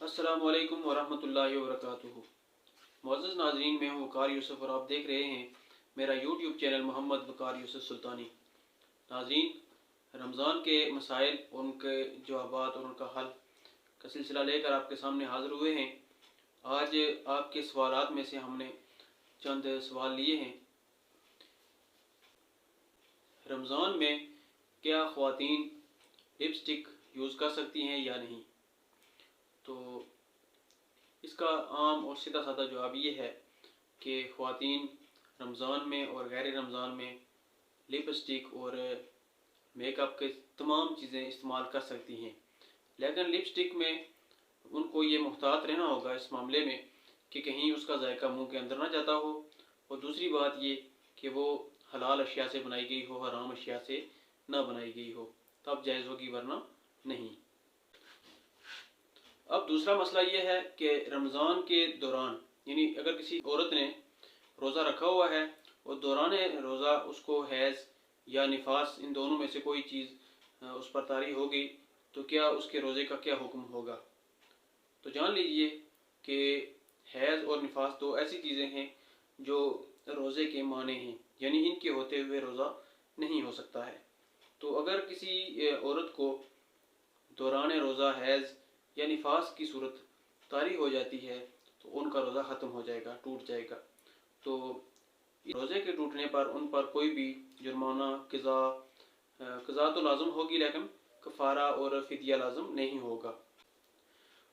अस्सलामुअलैकुम वरहमतुल्लाहि वबरकातुहू। मुअज़्ज़ज़ नाज़रीन, मैं हूँ वक़ार यूसुफ और आप देख रहे हैं मेरा यूट्यूब चैनल मोहम्मद वक़ार यूसुफ सुल्तानी। नाज़रीन, रमज़ान के मसाइल, उनके जवाबात और उनका हल का सिलसिला लेकर आपके सामने हाज़िर हुए हैं। आज आपके सवालात में से हमने चंद सवाल लिए हैं। रमज़ान में क्या ख़वातीन लिपस्टिक यूज़ कर सकती हैं या नहीं? तो इसका आम और सीधा साधा जवाब ये है कि ख़वातीन रमज़ान में और गैर रमज़ान में लिपस्टिक और मेकअप के तमाम चीज़ें इस्तेमाल कर सकती हैं, लेकिन लिपस्टिक में उनको ये मुहतात रहना होगा इस मामले में कि कहीं उसका जायका मुंह के अंदर ना जाता हो, और दूसरी बात ये कि वो हलाल अशिया से बनाई गई हो, हराम अशिया से ना बनाई गई हो, तब जायज़ होगी, वरना नहीं। अब दूसरा मसला ये है कि रमज़ान के दौरान, यानी अगर किसी औरत ने रोज़ा रखा हुआ है और दौरान रोज़ा उसको हैज़ या निफास, इन दोनों में से कोई चीज़ उस पर तारी हो गई, तो क्या उसके रोज़े का क्या हुक्म होगा? तो जान लीजिए कि हैज़ और निफास दो ऐसी चीज़ें हैं जो रोज़े के माने हैं, यानी इनके होते हुए रोज़ा नहीं हो सकता है। तो अगर किसी औरत को दौरान रोज़ा हैज़ या निफास की सूरत तारी हो जाती है तो उनका रोज़ा ख़त्म हो जाएगा, टूट जाएगा। तो रोज़े के टूटने पर उन पर कोई भी जुर्माना, क़ज़ा तो लाज़िम होगी, लेकिन कफ़ारा और फ़िदिया लाज़िम नहीं होगा।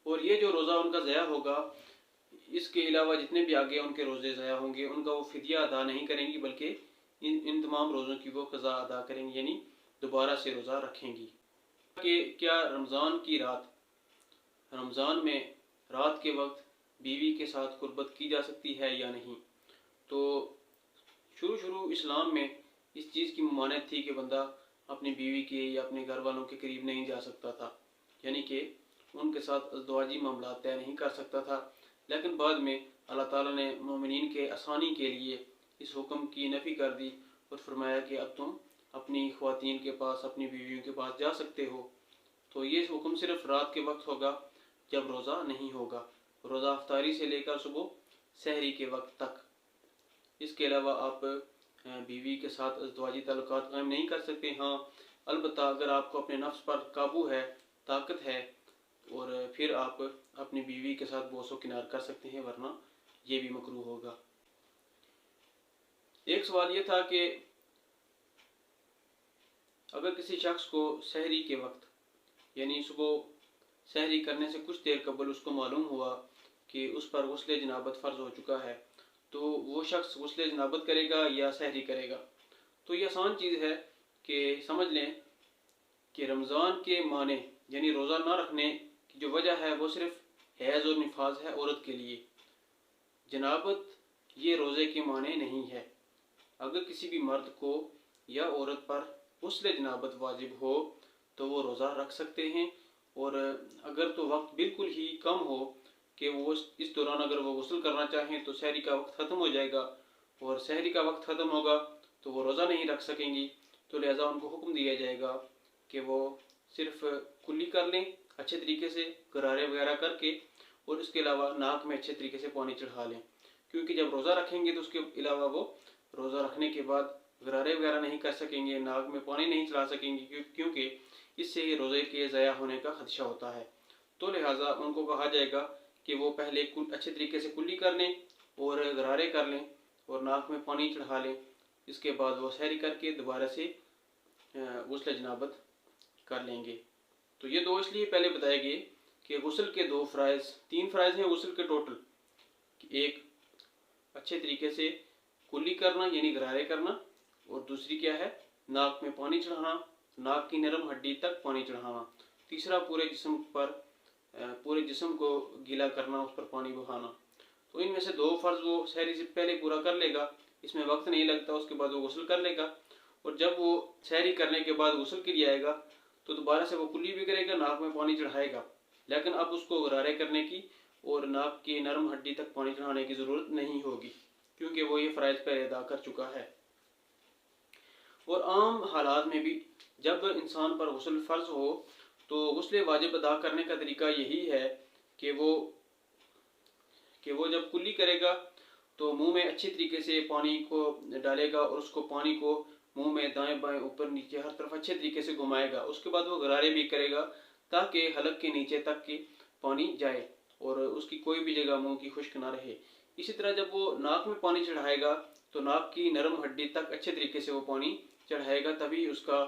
और ये जो रोज़ा उनका ज़या होगा, इसके अलावा जितने भी आगे उनके रोज़े ज़या होंगे, उनका वो फ़िदिया अदा नहीं करेंगी, बल्कि इन तमाम रोज़ों की वो क़ज़ा अदा करेंगी, यानी दोबारा से रोज़ा रखेंगी। कि क्या रमज़ान में रात के वक्त बीवी के साथ कुर्बत की जा सकती है या नहीं? तो शुरू इस्लाम में इस चीज़ की ममानत थी कि बंदा अपनी बीवी के या अपने घर वालों के करीब नहीं जा सकता था, यानी कि उनके साथ अज़दवाजी मामला तय नहीं कर सकता था। लेकिन बाद में अल्लाह ताला ने मोमिनीन के आसानी के लिए इस हुक्म की नफ़ी कर दी और फरमाया कि अब तुम अपनी ख़वातीन के पास, अपनी बीवियों के पास जा सकते हो। तो ये हुक्म सिर्फ रात के वक्त होगा जब रोज़ा नहीं होगा, रोज़ा अफ्तारी से लेकर सुबह सहरी के वक्त तक। इसके अलावा आप बीवी के साथ अज़दवाजी ताल्लुकात कायम नहीं कर सकते। हाँ, अलबत्ता अगर आपको अपने नफ्स पर काबू है, ताकत है, और फिर आप अपनी बीवी के साथ बोसो किनार कर सकते हैं, वरना ये भी मकरूह होगा। एक सवाल ये था कि अगर किसी शख्स को सहरी के वक्त, यानी सुबह सहरी करने से कुछ देर कबल उसको मालूम हुआ कि उस पर गुस्ले जनाबत फ़र्ज हो चुका है, तो वो शख्स गुस्ले जनाबत करेगा या सहरी करेगा? तो ये आसान चीज़ है कि समझ लें कि रमज़ान के माने, यानी रोज़ा ना रखने की जो वजह है वो सिर्फ हैज़ और निफास है औरत के लिए। जनाबत ये रोज़े के माने नहीं है। अगर किसी भी मर्द को या औरत पर गुस्ले जनाबत वाजिब हो तो वो रोज़ा रख सकते हैं, और अगर तो वक्त बिल्कुल ही कम हो कि वो इस दौरान अगर वो गुस्ल करना चाहें तो सहरी का वक्त ख़त्म हो जाएगा, और सहरी का वक्त ख़त्म होगा तो वो रोज़ा नहीं रख सकेंगी। तो लिहाजा उनको हुक्म दिया जाएगा कि वो सिर्फ कुल्ली कर लें अच्छे तरीके से, गरारे वगैरह करके, और इसके अलावा नाक में अच्छे तरीके से पानी चढ़ा लें, क्योंकि जब रोज़ा रखेंगे तो उसके अलावा वो रोज़ा रखने के बाद गरारे वगैरह नहीं कर सकेंगे, नाक में पानी नहीं चला सकेंगे, क्योंकि इससे रोज़े के ज़या होने का खदशा होता है। तो लिहाजा उनको कहा जाएगा कि वो पहले अच्छे तरीके से कुल्ली कर लें और गरारे कर लें और नाक में पानी चढ़ा लें। इसके बाद वो सहरी करके दोबारा से गुस्ल जनाबत कर लेंगे। तो ये दो इसलिए पहले बताए गए कि गुस्ल के तीन फ़राइज़ हैं गुस्ल के टोटल। एक, अच्छे तरीके से कुल्ली करना यानी गरारे करना, और दूसरी क्या है, नाक में पानी चढ़ाना, नाक की नरम हड्डी तक पानी चढ़ाना। तीसरा, पूरे जिस्म को गीला करना, उस पर पानी बहाना। तो इनमें से दो फ़र्ज वो सहरी से पहले पूरा कर लेगा, इसमें वक्त नहीं लगता, उसके बाद वो गुस्ल कर लेगा। और जब वो सहरी करने के बाद गुस्ल के लिए आएगा तो दोबारा से वो कुल्ली भी करेगा, नाक में पानी चढ़ाएगा, लेकिन अब उसको गरारे करने की और नाक की नरम हड्डी तक पानी चढ़ाने की ज़रूरत नहीं होगी, क्योंकि वो ये फ़राइज़ पहले अदा कर चुका है। और आम हालात में भी जब इंसान पर गुस्ल फ़र्ज हो तो गुस्ल वाजिब अदा करने का तरीका यही है کہ وہ جب کلی کرے گا تو منہ میں اچھی طریقے سے پانی کو ڈالے گا اور اس کو پانی کو منہ میں دائیں بائیں اوپر نیچے ہر طرف اچھے طریقے سے گھمائے گا. اس کے بعد وہ غرارے بھی کرے گا تاکہ حلق کے نیچے تک کی پانی جائے اور اس کی کوئی بھی جگہ منہ کی خشک نہ رہے. اسی طرح جب وہ ناک میں پانی چڑھائے گا تو ناک کی نرم ہڈی تک اچھے طریقے سے وہ پانی چڑھائے گا, تبھی اس کا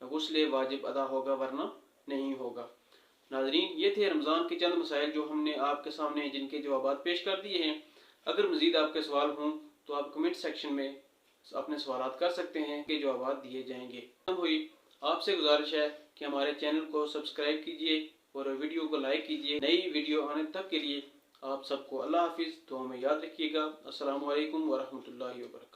غسل واجب ادا ہوگا ورنہ نہیں ہوگا. ناظرین, یہ تھے رمضان کے چند مسائل جو ہم نے آپ کے سامنے جن کے جوابات پیش کر دیے ہیں. اگر مزید آپ کے سوال ہوں تو آپ کمنٹ سیکشن میں اپنے سوالات کر سکتے ہیں کہ جوابات دیے جائیں گے. آپ سے گزارش ہے کہ ہمارے چینل کو سبسکرائب کیجئے اور ویڈیو کو لائک کیجئے. نئی ویڈیو آنے تک کے لیے آپ سب کو اللہ حافظ. دعا میں یاد رکھیے گا. السلام علیکم ورحمۃ اللہ وبرکاتہ.